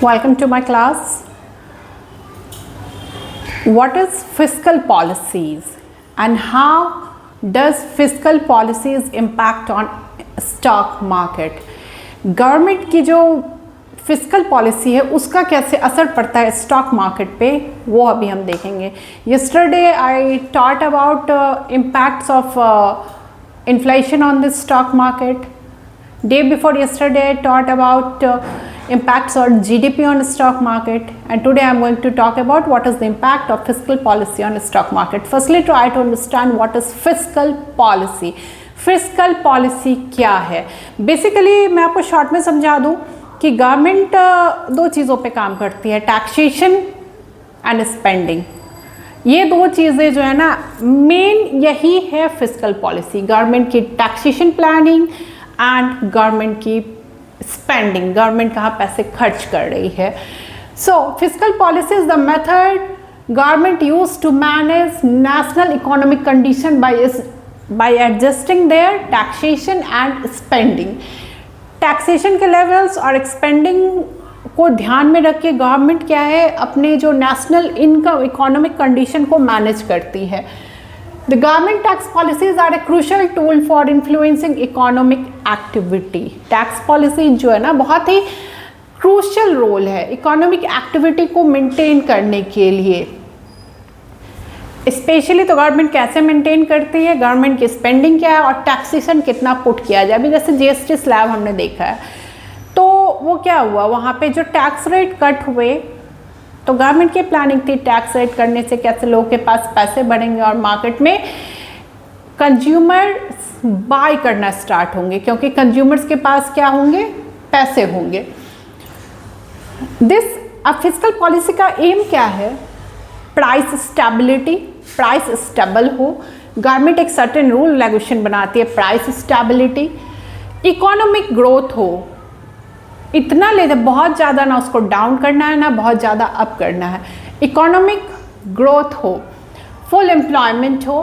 Welcome to my class. What is fiscal policies and how does fiscal policies impact on stock market? Government की जो fiscal policy है उसका कैसे असर पड़ता है स्टॉक मार्केट पे, वो अभी हम देखेंगे. yesterday I taught about impacts of inflation on the stock market. Day before yesterday I taught about impacts on GDP on the stock market, and today I am going to talk about what is the impact of fiscal policy on the stock market. Firstly, try to understand what is fiscal policy. Fiscal policy क्या है? Basically मैं आपको short में समझा दूं कि government दो चीज़ों पे काम करती है, टैक्सेशन एंड स्पेंडिंग. ये दो चीज़ें जो है ना मेन यही है फिस्कल पॉलिसी. गवर्नमेंट की टैक्सेशन प्लानिंग एंड गवर्नमेंट की स्पेंडिंग, गवर्नमेंट कहाँ पैसे खर्च कर रही है. So fiscal policy is the method government use to manage national economic condition by adjusting their taxation and spending. Taxation के लेवल्स और स्पेंडिंग को ध्यान में रख के गवर्नमेंट क्या है अपने जो नेशनल इनकम इकोनॉमिक कंडीशन को मैनेज करती है. The government tax policies are a crucial tool for influencing economic activity. Tax policy जो है ना बहुत ही क्रूशल रोल है इकोनॉमिक एक्टिविटी को मेंटेन करने के लिए. स्पेशली तो गवर्नमेंट कैसे मेंटेन करती है, गवर्नमेंट की स्पेंडिंग क्या है और टैक्सेशन कितना पुट किया जाए. अभी जैसे जीएसटी स्लैब हमने देखा है तो वो क्या हुआ, वहाँ पे जो टैक्स रेट कट हुए तो गवर्नमेंट की प्लानिंग थी टैक्स रेट करने से कैसे लोगों के पास पैसे बढ़ेंगे और मार्केट में कंज्यूमर बाय करना स्टार्ट होंगे क्योंकि कंज्यूमर्स के पास क्या होंगे, पैसे होंगे. अब फिस्कल पॉलिसी का एम क्या है, प्राइस स्टेबिलिटी, प्राइस स्टेबल हो. गवर्नमेंट एक सर्टेन रूल रेगुलेशन बनाती है, प्राइस स्टेबिलिटी. इकोनॉमिक ग्रोथ हो, इतना ले बहुत ज़्यादा ना उसको डाउन करना है ना बहुत ज़्यादा अप करना है. इकोनॉमिक ग्रोथ हो, फुल एम्प्लॉयमेंट हो,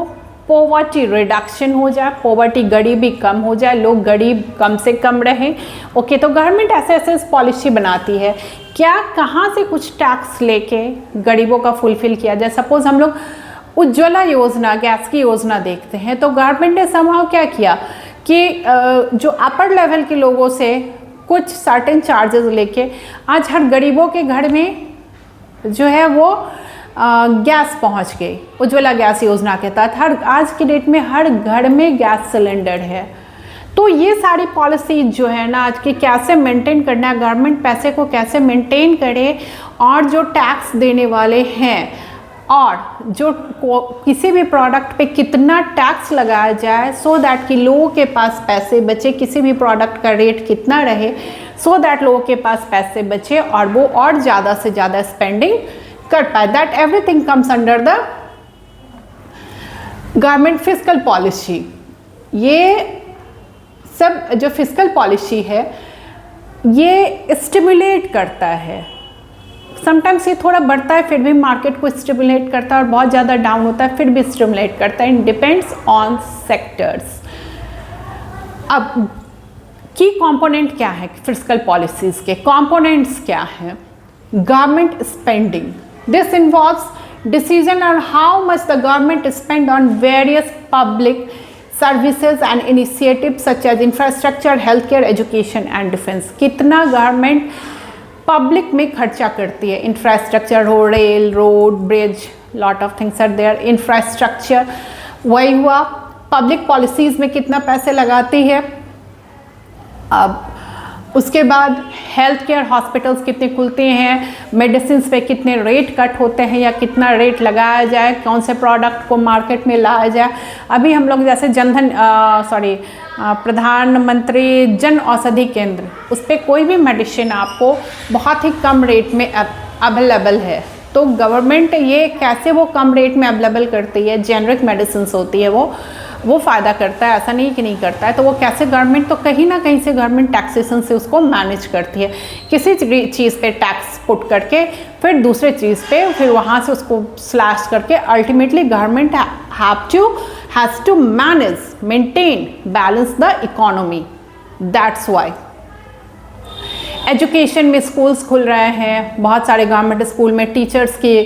पॉवर्टी रिडक्शन हो जाए, पॉवर्टी गरीबी कम हो जाए, लोग गरीब कम से कम रहें. ओके, तो गवर्नमेंट ऐसे ऐसे पॉलिसी बनाती है क्या कहाँ से कुछ टैक्स लेके गरीबों का फुलफिल किया जाए. सपोज हम लोग उज्ज्वला योजना, गैस की योजना देखते हैं तो गवर्नमेंट ने समाव क्या किया कि जो अपर लेवल के लोगों से कुछ सर्टेन चार्जेस लेके आज हर गरीबों के घर में जो है वो गैस पहुंच गई. उज्ज्वला गैस योजना के तहत आज की डेट में हर घर में गैस सिलेंडर है. तो ये सारी पॉलिसी जो है ना आज की कैसे मेंटेन करना है, गवर्नमेंट पैसे को कैसे मेंटेन करे और जो टैक्स देने वाले हैं और जो किसी भी प्रोडक्ट पे कितना टैक्स लगाया जाए सो दैट कि लोगों के पास पैसे बचे, किसी भी प्रोडक्ट का रेट कितना रहे सो दैट लोगों के पास पैसे बचे और वो और ज़्यादा से ज़्यादा स्पेंडिंग कर पाए. That everything comes under the government fiscal policy. ये सब जो फिस्कल पॉलिसी है ये स्टिमुलेट करता है. समटाइम्स ये थोड़ा बढ़ता है फिर भी मार्केट को स्टिमुलेट करता है और बहुत ज़्यादा डाउन होता है फिर भी स्टिमुलेट करता है. It depends on sectors. अब की कंपोनेंट क्या है फिस्कल पॉलिसीज़ के, कंपोनेंट्स क्या हैं. Government spending, this involves decision on how much the government spend on various public services and initiative such as infrastructure, health care, education and defence. कितना government public में खर्चा करती है. इंफ्रास्ट्रक्चर हो, rail, road, bridge, lot of things are there. Infrastructure वही हुआ. Public policies में कितना पैसे लगाती है. अब उसके बाद हेल्थ केयर हॉस्पिटल्स कितने खुलते हैं, मेडिसिन पे कितने रेट कट होते हैं या कितना रेट लगाया जाए, कौन से प्रोडक्ट को मार्केट में लाया जाए. अभी हम लोग जैसे प्रधानमंत्री जन औषधि केंद्र, उस पर कोई भी मेडिसिन आपको बहुत ही कम रेट में अवेलेबल है. तो गवर्नमेंट ये कैसे वो कम रेट में अवेलेबल करती है, जेनरिक मेडिसिन होती है वो फ़ायदा करता है, ऐसा नहीं कि नहीं करता है. तो वो कैसे गवर्नमेंट तो कहीं ना कहीं से गवर्नमेंट टैक्सेशन से उसको मैनेज करती है. किसी चीज़ पे टैक्स पुट करके फिर दूसरे चीज़ पे फिर वहाँ से उसको स्लैश करके ultimately government has to manage maintain balance the economy. That's why education में स्कूल्स खुल रहे हैं, बहुत सारे गवर्नमेंट स्कूल में टीचर्स की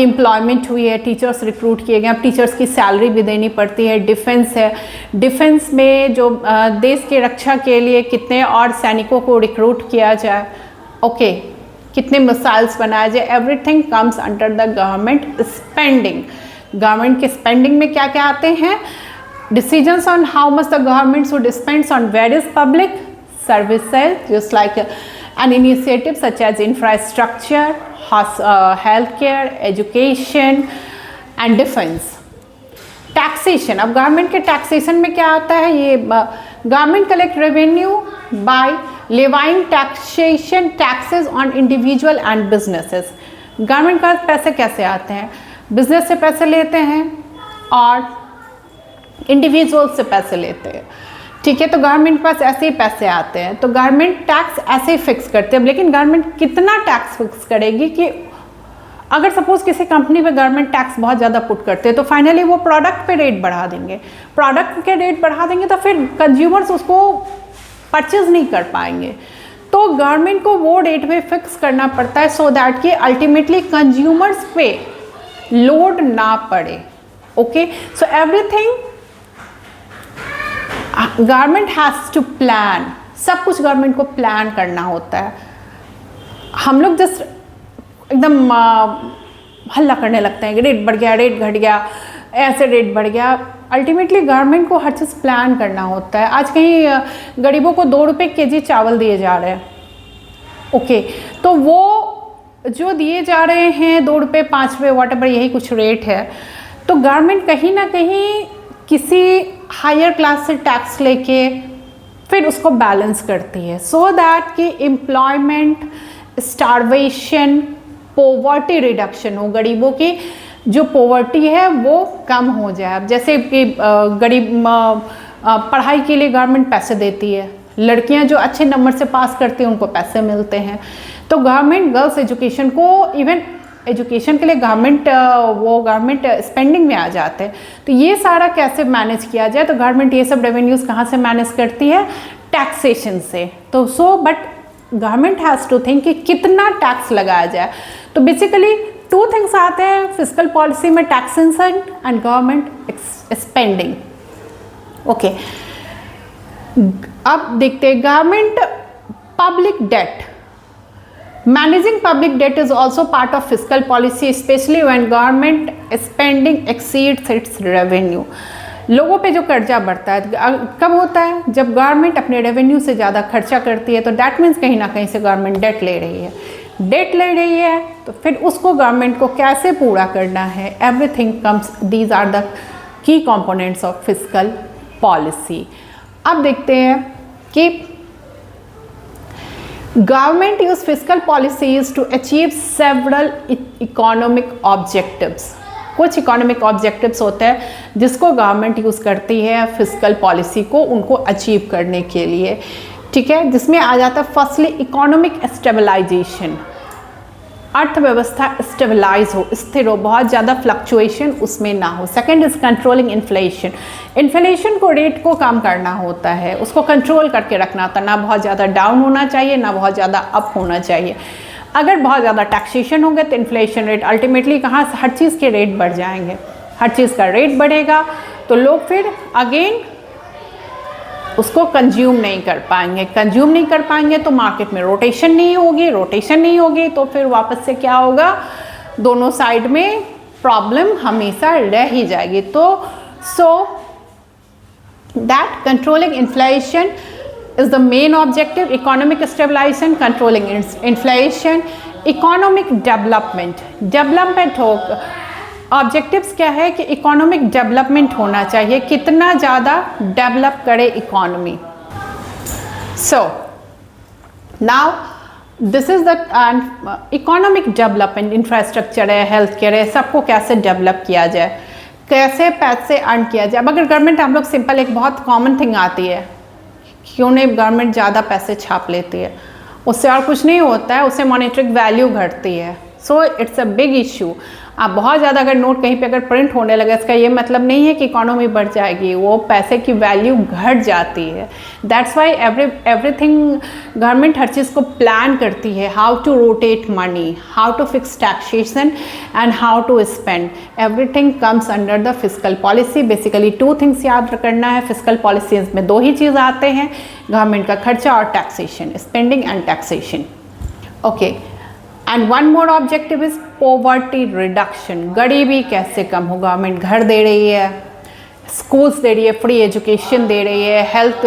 एम्प्लॉयमेंट हुई है, टीचर्स रिक्रूट किए गए, अब टीचर्स की सैलरी भी देनी पड़ती है। डिफेंस है, डिफेंस में जो देश की रक्षा के लिए कितने और सैनिकों को रिक्रूट किया जाए, ओके, कितने मिसाइल्स बनाए जाए, everything comes under the government spending. Government के स्पेंडिंग में क्या क्या आते हैं? Decisions on how much the government should spend on various public services, just like an initiative such as infrastructure, healthcare, education and defense. Taxation, अब government के taxation में क्या आता है? ये government collect revenue by levying taxation taxes on individual and businesses. Government का पैसे कैसे आते हैं? बिजनेस से पैसे लेते हैं और इंडिविजुअल से पैसे लेते हैं, ठीक है। तो गवर्नमेंट के पास ऐसे ही पैसे आते हैं, तो गवर्नमेंट टैक्स ऐसे ही फिक्स करते हैं। लेकिन गवर्नमेंट कितना टैक्स फिक्स करेगी कि अगर सपोज किसी कंपनी पे गवर्नमेंट टैक्स बहुत ज़्यादा पुट करते हैं तो फाइनली वो प्रोडक्ट पे रेट बढ़ा देंगे, प्रोडक्ट के रेट बढ़ा देंगे तो फिर कंज्यूमर्स उसको परचेज नहीं कर पाएंगे। तो गवर्नमेंट को वो रेट पे फिक्स करना पड़ता है सो दैट कि अल्टीमेटली कंज्यूमर्स पे लोड ना पड़े, okay. So everything government has to plan, सब कुछ गवर्नमेंट को प्लान करना होता है। हम लोग जस्ट एकदम हल्ला करने लगते हैं कि रेट बढ़ गया, रेट घट गया, ऐसे रेट बढ़ गया। अल्टीमेटली गवर्नमेंट को हर चीज़ प्लान करना होता है। आज कहीं गरीबों को 2 रुपये केजी चावल दिए जा रहे हैं, ओके, तो वो जो दिए जा रहे हैं 2 रुपये 5 रुपये वॉटेवर, यही कुछ रेट है। तो गवर्नमेंट कहीं ना कहीं किसी हायर क्लास से टैक्स लेके फिर उसको बैलेंस करती है सो दैट कि एम्प्लॉयमेंट, स्टारवेशन, पोवर्टी रिडक्शन हो, गरीबों की जो पोवर्टी है वो कम हो जाए। अब जैसे कि गरीब पढ़ाई के लिए गवर्नमेंट पैसे देती है, लड़कियां जो अच्छे नंबर से पास करती हैं उनको पैसे मिलते हैं। तो गवर्नमेंट गर्ल्स एजुकेशन को, इवन एजुकेशन के लिए गवर्नमेंट स्पेंडिंग में आ जाते हैं। तो ये सारा कैसे मैनेज किया जाए? तो गवर्नमेंट ये सब रेवेन्यूज़ कहाँ से मैनेज करती है? टैक्सेशन से। तो but government has to think कि कितना टैक्स लगाया जाए। तो बेसिकली 2 थिंग्स आते हैं फिजिकल पॉलिसी में, taxation and government spending, okay. अब देखते हैं government public debt. Managing public debt is also part of fiscal policy, especially when government spending exceeds its revenue. लोगों पे जो कर्जा बढ़ता है कब होता है? जब गवर्नमेंट अपने रेवेन्यू से ज़्यादा खर्चा करती है। तो डैट मीन्स कहीं ना कहीं से गवर्नमेंट डेट ले रही है। डेट ले रही है तो फिर उसको गवर्नमेंट को कैसे पूरा करना है? Everything comes, these are the key components of physical policy. अब देखते हैं कि Government use fiscal policies to achieve several economic objectives. कुछ इकोनॉमिक ऑब्जेक्टिव्स होते हैं जिसको गवर्नमेंट यूज़ करती है फिजिकल पॉलिसी को उनको अचीव करने के लिए, ठीक है। जिसमें आ जाता है फर्स्टली इकोनॉमिक स्टेबलाइजेशन, अर्थव्यवस्था स्टेबलाइज हो, स्थिर हो, बहुत ज़्यादा फ्लक्चुएशन उसमें ना हो। Second is controlling inflation, inflation को रेट को कम करना होता है, उसको कंट्रोल करके रखना होता है, ना बहुत ज़्यादा डाउन होना चाहिए ना बहुत ज़्यादा अप होना चाहिए। अगर बहुत ज़्यादा टैक्सेशन होगा तो इन्फ्लेशन रेट अल्टीमेटली कहाँ से, हर चीज़ के रेट बढ़ जाएंगे, हर चीज़ का रेट बढ़ेगा तो लोग फिर अगेन उसको कंज्यूम नहीं कर पाएंगे, कंज्यूम नहीं कर पाएंगे तो मार्केट में रोटेशन नहीं होगी, रोटेशन नहीं होगी तो फिर वापस से क्या होगा, दोनों साइड में प्रॉब्लम हमेशा रह ही जाएगी। तो so that controlling inflation is the main objective, economic stabilization, controlling inflation, economic development, development हो, ऑब्जेक्टिव्स क्या है कि इकोनॉमिक डेवलपमेंट होना चाहिए, कितना ज़्यादा डेवलप करे economy. So now this is the economic development, infrastructure है, हेल्थ केयर है, सबको कैसे डेवलप किया जाए, कैसे पैसे अर्न किया जाए। अब अगर गवर्नमेंट, हम लोग सिंपल एक बहुत कॉमन थिंग आती है, क्यों नहीं गवर्नमेंट ज़्यादा पैसे छाप लेती है, उससे और कुछ नहीं होता है, उससे मॉनेटरी वैल्यू घटती है। So it's a big issue. आप बहुत ज़्यादा अगर नोट कहीं पे अगर प्रिंट होने लगे, इसका ये मतलब नहीं है कि इकोनॉमी बढ़ जाएगी, वो पैसे की वैल्यू घट जाती है। दैट्स वाई एवरीथिंग गवर्नमेंट हर चीज़ को प्लान करती है, how to rotate money, how to fix taxation and how to spend, everything comes under the fiscal policy. Basically 2 things याद करना है, फिस्कल पॉलिसीज में 2 ही चीज़ आते हैं, गवर्नमेंट का खर्चा और taxation, spending and taxation. Okay, and one more objective is poverty reduction, गरीबी कैसे कम हो। गवर्नमेंट घर दे रही है, स्कूल्स दे रही है, फ्री एजुकेशन दे रही है, हेल्थ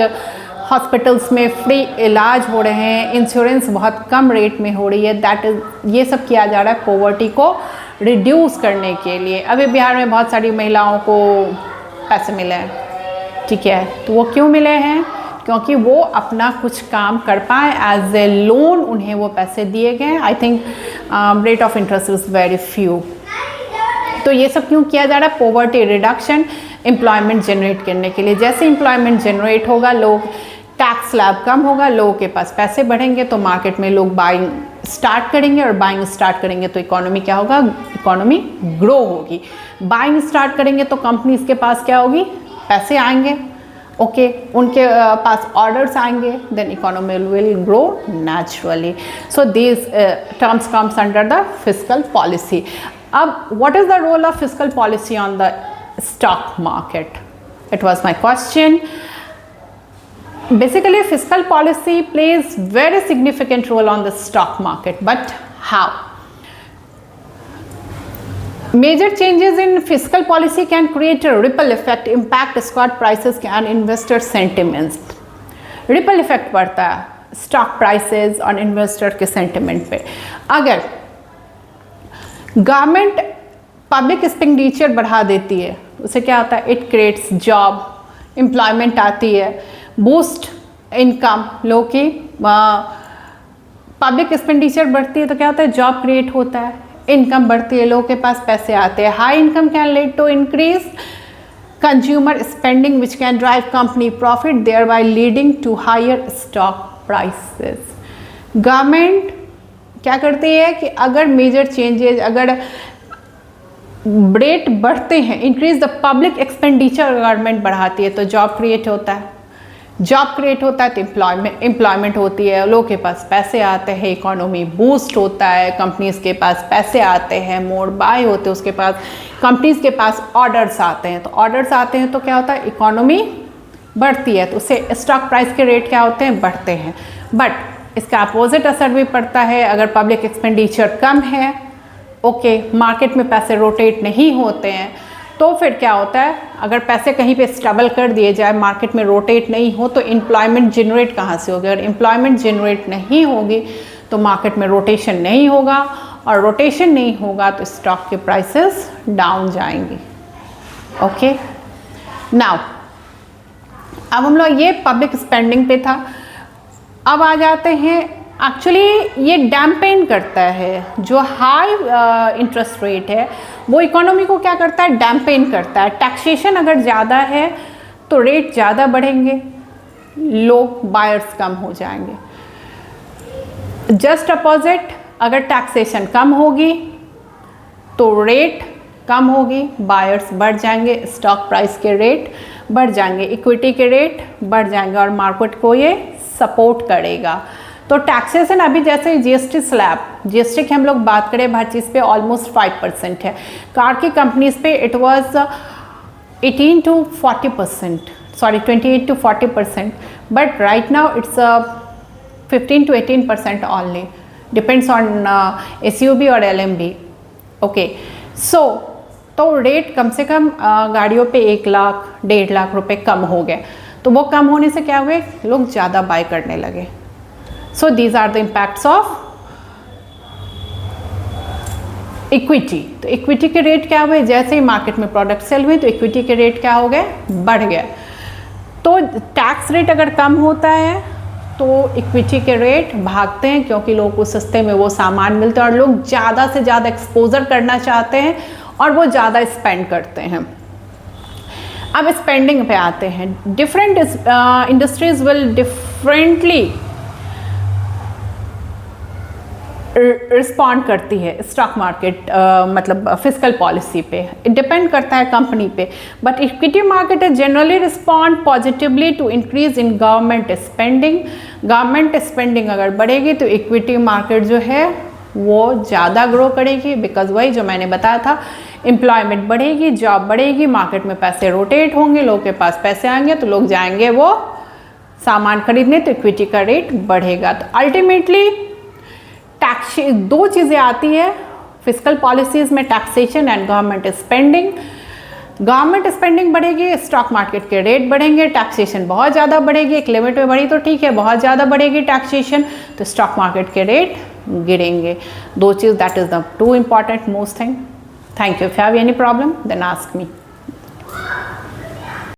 हॉस्पिटल्स में फ्री इलाज हो रहे हैं, इंश्योरेंस बहुत कम रेट में हो रही है। दैट इज ये सब किया जा रहा है पॉवर्टी को रिड्यूस करने के लिए। अभी बिहार में बहुत सारी महिलाओं को पैसे मिले हैं, ठीक है, तो वो क्यों मिले हैं? क्योंकि वो अपना कुछ काम कर पाए, एज ए लोन उन्हें वो पैसे दिए गए। I think rate of interest is very few. तो ये सब क्यों किया जा रहा है? पॉवर्टी रिडक्शन, एम्प्लॉयमेंट जनरेट करने के लिए। जैसे एम्प्लॉयमेंट जनरेट होगा, लोग टैक्स स्लैब कम होगा, लोगों के पास पैसे बढ़ेंगे, तो मार्केट में लोग बाइंग स्टार्ट करेंगे, और बाइंग स्टार्ट करेंगे तो इकोनॉमी क्या होगा? इकोनॉमी ग्रो होगी। बाइंग स्टार्ट करेंगे तो कंपनीज के पास क्या होगी? पैसे आएंगे, ओके, उनके पास ऑर्डर्स आएंगे, then economy will grow naturally. So this terms comes under the fiscal policy. अब what is the role of fiscal policy on the stock market? It was my question. Basically, fiscal policy plays very significant role on the stock market, but how? Major changes in fiscal policy can create a ripple effect, impact stock prices and investor sentiments. Ripple effect पड़ता है stock prices और investor के sentiment पे। अगर government public expenditure बढ़ा देती है, उससे क्या होता है? इट क्रिएट्स जॉब, एम्प्लॉयमेंट आती है, बूस्ट इनकम, लोगों की पब्लिक एक्सपेंडिचर बढ़ती है तो क्या होता है? जॉब क्रिएट होता है, इनकम बढ़ती है, लोगों के पास पैसे आते हैं। High income can lead to increase consumer spending which can drive company profit, thereby leading to higher stock prices. Government क्या करती है कि अगर मेजर चेंजेज, अगर रेट बढ़ते हैं, increase the public expenditure government बढ़ाती है तो जॉब क्रिएट होता है, जॉब क्रिएट होता है तो एम्प्लॉयमेंट होती है, लोगों के पास पैसे आते हैं, इकोनॉमी बूस्ट होता है, कंपनीज के पास पैसे आते हैं, मोर बाय होते हैं, उसके पास कंपनीज के पास ऑर्डर्स आते हैं, तो ऑर्डर्स आते हैं तो क्या होता है? इकोनॉमी बढ़ती है, तो उससे स्टॉक प्राइस के रेट क्या होते हैं? बढ़ते हैं। बट इसका अपोजिट असर भी पड़ता है। अगर पब्लिक एक्सपेंडिचर कम है, ओके, मार्केट में पैसे रोटेट नहीं होते हैं, तो फिर क्या होता है? अगर पैसे कहीं पे स्टेबल कर दिए जाए, मार्केट में रोटेट नहीं हो, तो एम्प्लॉयमेंट जनरेट कहाँ से होगी? अगर एम्प्लॉयमेंट जनरेट नहीं होगी तो मार्केट में रोटेशन नहीं होगा, और रोटेशन नहीं होगा तो स्टॉक के प्राइसेस डाउन जाएंगे। ओके, नाउ अब हम लोग ये पब्लिक स्पेंडिंग पे था। अब आ जाते हैं, एक्चुअली ये डैम्पेन करता है, जो हाई इंटरेस्ट रेट है वो इकोनॉमी को क्या करता है? डैम्पेन करता है। टैक्सेशन अगर ज़्यादा है तो रेट ज़्यादा बढ़ेंगे, लोग बायर्स कम हो जाएंगे। जस्ट अपोजिट, अगर टैक्सेशन कम होगी तो रेट कम होगी, बायर्स बढ़ जाएंगे, स्टॉक प्राइस के रेट बढ़ जाएंगे, इक्विटी के रेट बढ़ जाएंगे, और मार्केट को ये सपोर्ट करेगा। तो टैक्सेशन अभी जैसे जीएसटी स्लैब, जीएसटी की हम लोग बात करें, हर चीज़ पे ऑलमोस्ट 5% है। कार की कंपनीज पे it was 18 to 40%, sorry 28 to 40%, but right now it's 15 to 18% only, depends on SUV और एलएमवी। ओके, सो तो रेट कम से कम गाड़ियों पे 1 लाख 1.5 लाख रुपए कम हो गए, तो वो कम होने से क्या हुए? लोग ज़्यादा बाय करने लगे। So these are the impacts of equity. तो इक्विटी के रेट क्या हुए? जैसे ही मार्केट में प्रोडक्ट सेल हुए तो इक्विटी के रेट क्या हो गए? बढ़ गए। तो टैक्स रेट अगर कम होता है तो इक्विटी के रेट भागते हैं, क्योंकि लोगों को सस्ते में वो सामान मिलते हैं, और लोग ज़्यादा से ज़्यादा एक्सपोजर करना चाहते हैं और वो ज़्यादा स्पेंड करते हैं। अब स्पेंडिंग पे आते हैं। Different industries will differently respond करती है स्टॉक मार्केट, मतलब फिस्कल पॉलिसी पे, इट डिपेंड करता है कंपनी पे। But equity market generally respond positively to increase in government spending. Government spending अगर बढ़ेगी तो इक्विटी मार्केट जो है वो ज़्यादा ग्रो करेगी, बिकॉज वही जो मैंने बताया था, एम्प्लॉयमेंट बढ़ेगी, जॉब बढ़ेगी, मार्केट में पैसे रोटेट होंगे, लोगों के पास पैसे आएंगे तो लोग जाएंगे वो सामान खरीदने, तो इक्विटी का रेट बढ़ेगा। तो अल्टीमेटली टैक्स, दो चीज़ें आती है फिस्कल पॉलिसीज़ में, taxation and government spending. Government spending बढ़ेगी, स्टॉक मार्केट के रेट बढ़ेंगे, टैक्सेशन बहुत ज़्यादा बढ़ेगी, एक लिमिट में बढ़ी तो ठीक है, बहुत ज़्यादा बढ़ेगी टैक्सेशन तो स्टॉक मार्केट के रेट गिरेंगे। दो चीज़, that is the two important most thing. Thank you. If you have any problem then ask me.